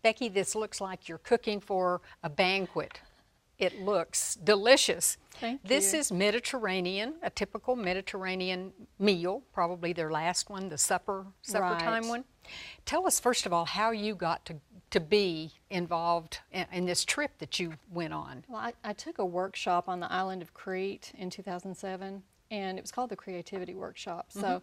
Becky, this looks like you're cooking for a banquet. It looks delicious. Thank you. This is Mediterranean, a typical Mediterranean meal, probably their last one, the supper time one. Tell us, first of all, how you got to be involved in this trip that you went on. Well, I took a workshop on the island of Crete in 2007, and it was called the Creativity Workshop. So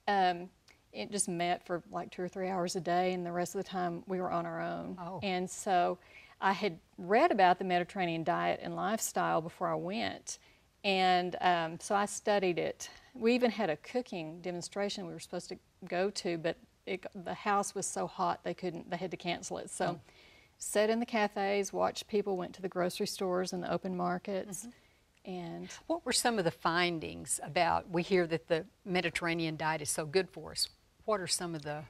it just met for like 2 or 3 hours a day, and the rest of the time we were on our own. Oh. And so I had read about the Mediterranean diet and lifestyle before I went, and so I studied it. We even had a cooking demonstration we were supposed to go to, but the house was so hot they had to cancel it. So sat in the cafes, watched people, went to the grocery stores and the open markets. And what were some of the findings about, we hear that the Mediterranean diet is so good for us. What are some of the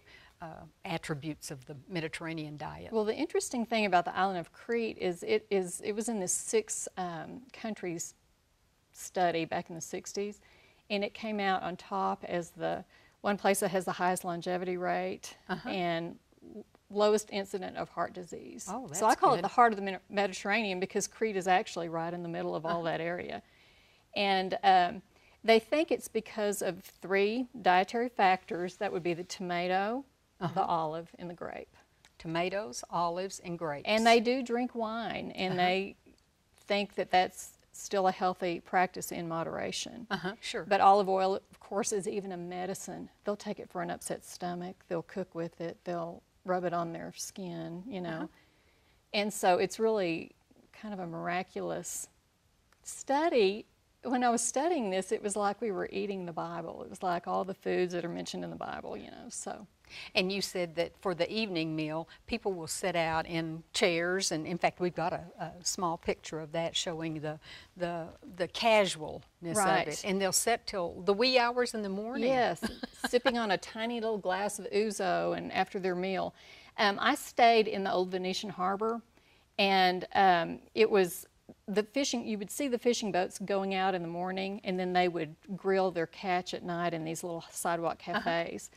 attributes of the Mediterranean diet? Well, the interesting thing about the island of Crete is it was in this 6 countries study back in the 60s, and it came out on top as the one place that has the highest longevity rate and lowest incident of heart disease. Oh, that's so I call good. it the heart of the Mediterranean because Crete is actually right in the middle of all that area. And they think it's because of 3 dietary factors. That would be the tomato, the olive, and the grape. Tomatoes, olives, and grapes. And they do drink wine, and they think that that's still a healthy practice in moderation. Sure. But olive oil, of course, is even a medicine. They'll take it for an upset stomach. They'll cook with it. They'll rub it on their skin, you know. And so it's really kind of a miraculous study. When I was studying this, it was like we were eating the Bible. It was like all the foods that are mentioned in the Bible, you know, so. And you said that for the evening meal, people will sit out in chairs, and in fact, we've got a small picture of that showing the casualness of it. And they'll sit till the wee hours in the morning. Yes, sipping on a tiny little glass of ouzo and after their meal. I stayed in the old Venetian harbor, and it was the fishing. You would see the fishing boats going out in the morning, and then they would grill their catch at night in these little sidewalk cafes.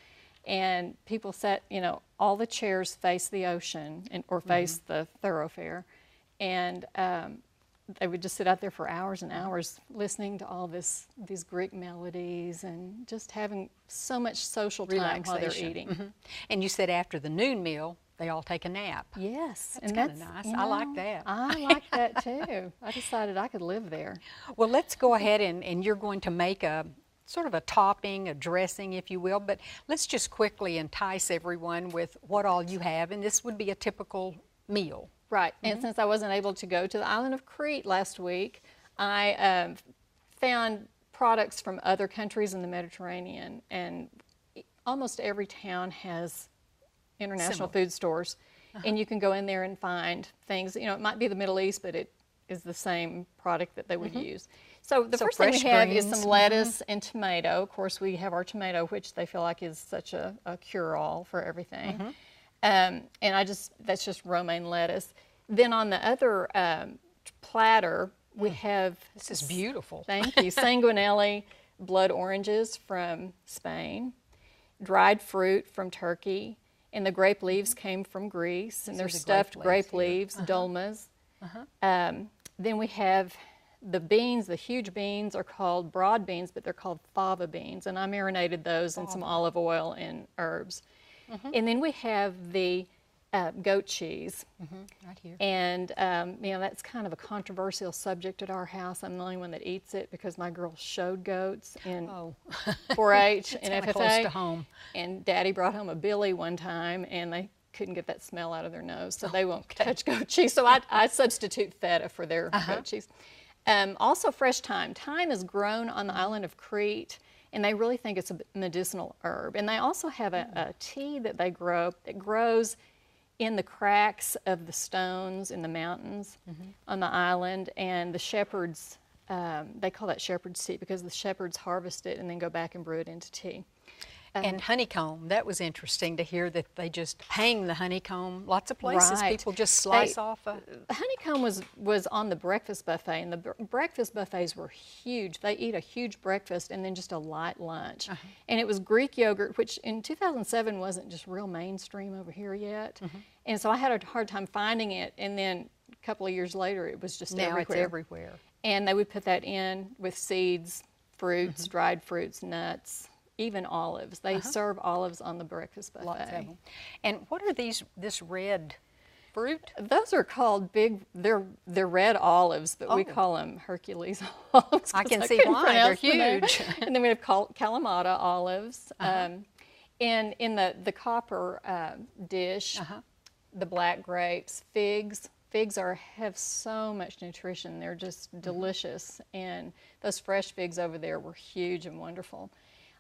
And people sat, you know, all the chairs face the ocean or face the thoroughfare, and they would just sit out there for hours and hours listening to all these Greek melodies and just having so much social time while they're eating. And you said after the noon meal, they all take a nap. Yes. That's kind of nice. You know, I like that. I like that too. I decided I could live there. Well, let's go ahead and you're going to make a sort of a topping, a dressing, if you will, but let's just quickly entice everyone with what all you have, and this would be a typical meal. Right, and since I wasn't able to go to the island of Crete last week, I found products from other countries in the Mediterranean, and almost every town has international food stores, and you can go in there and find things. You know, it might be the Middle East, but it is the same product that they would use. So the first thing we have is some lettuce and tomato. Of course, we have our tomato, which they feel like is such a cure-all for everything. And that's just romaine lettuce. Then on the other platter, we have... This is beautiful. Thank you. Sanguinelli blood oranges from Spain, dried fruit from Turkey, and the grape leaves came from Greece, and they're stuffed grape leaves, dolmas. Then we have the beans. The huge beans are called broad beans, but they're called fava beans, and I marinated those in some olive oil and herbs. And then we have the goat cheese. Right here. And, you know, that's kind of a controversial subject at our house. I'm the only one that eats it because my girls showed goats in 4-H and FFA. Close to home. And Daddy brought home a billy one time, and they couldn't get that smell out of their nose, so they won't touch goat cheese. So I substitute feta for their goat cheese. Also fresh thyme. Thyme is grown on the island of Crete, and they really think it's a medicinal herb. And they also have a tea that they grow that grows in the cracks of the stones in the mountains on the island, and the shepherds, they call that shepherd's tea because the shepherds harvest it and then go back and brew it into tea. And honeycomb, that was interesting to hear that they just hang the honeycomb. Lots of places people just slice off a... Honeycomb was on the breakfast buffet, and the breakfast buffets were huge. They eat a huge breakfast and then just a light lunch. And it was Greek yogurt, which in 2007 wasn't just real mainstream over here yet. And so I had a hard time finding it, and then a couple of years later it was just everywhere. Now it's everywhere. And they would put that in with seeds, fruits, dried fruits, nuts, even olives. They serve olives on the breakfast buffet. Lots of them. And what are this red fruit? Those are called they're red olives, but we call them Hercules olives. I can see why, they're huge. And then we have Kalamata olives. And in the copper dish, the black grapes, figs. Figs have so much nutrition. They're just delicious. And those fresh figs over there were huge and wonderful.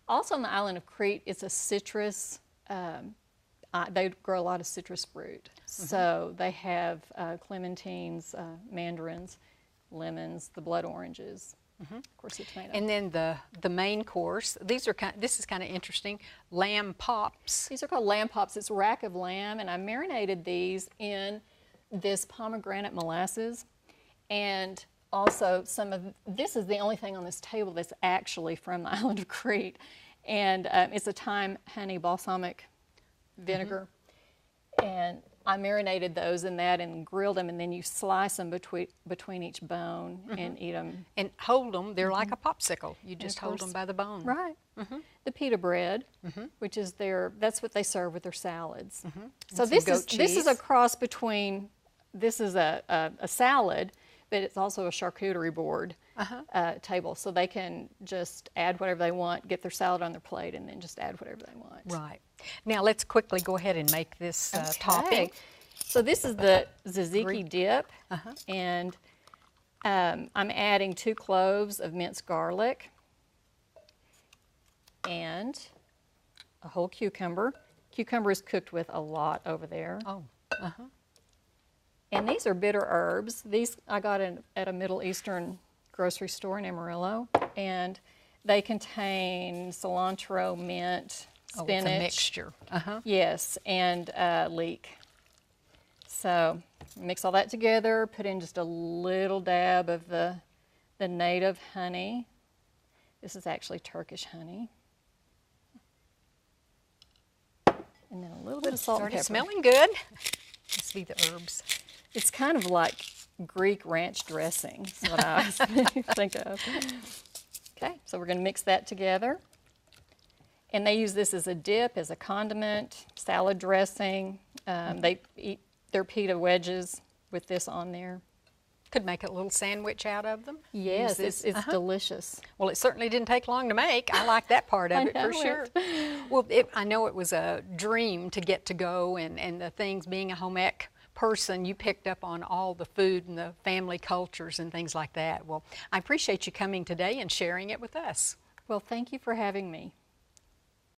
Also on the island of Crete, it's a citrus, they grow a lot of citrus fruit. So they have clementines, mandarins, lemons, the blood oranges, of course the tomato. And then the main course, this is kind of interesting, lamb pops. These are called lamb pops. It's rack of lamb, and I marinated these in this pomegranate molasses, and also this is the only thing on this table that's actually from the island of Crete, and it's a thyme, honey, balsamic vinegar, and I marinated those in that and grilled them, and then you slice them between each bone and eat them. And hold them, they're like a popsicle. You just hold them by the bone. Right. The pita bread, which is that's what they serve with their salads. So this is a cross between, this is a salad, but it's also a charcuterie board table. So they can just add whatever they want, get their salad on their plate, and then just add whatever they want. Right. Now let's quickly go ahead and make this topping. So this is the tzatziki dip, and I'm adding 2 cloves of minced garlic and a whole cucumber. Cucumber is cooked with a lot over there. Oh, And these are bitter herbs. These I got at a Middle Eastern grocery store in Amarillo, and they contain cilantro, mint, spinach. It's a mixture. Yes, and leek. So mix all that together, put in just a little dab of the native honey. This is actually Turkish honey. And then a little bit of salt and pepper. It's smelling good. Let's see the herbs. It's kind of like Greek ranch dressing, is what I think of. Okay, so we're going to mix that together. And they use this as a dip, as a condiment, salad dressing. They eat their pita wedges with this on there. Could make a little sandwich out of them. Yes, it's delicious. Well, it certainly didn't take long to make. I like that part of it for sure. Well, I know it was a dream to get to go, and the things, being a home ec person, you picked up on all the food and the family cultures and things like that. Well, I appreciate you coming today and sharing it with us. Well, thank you for having me.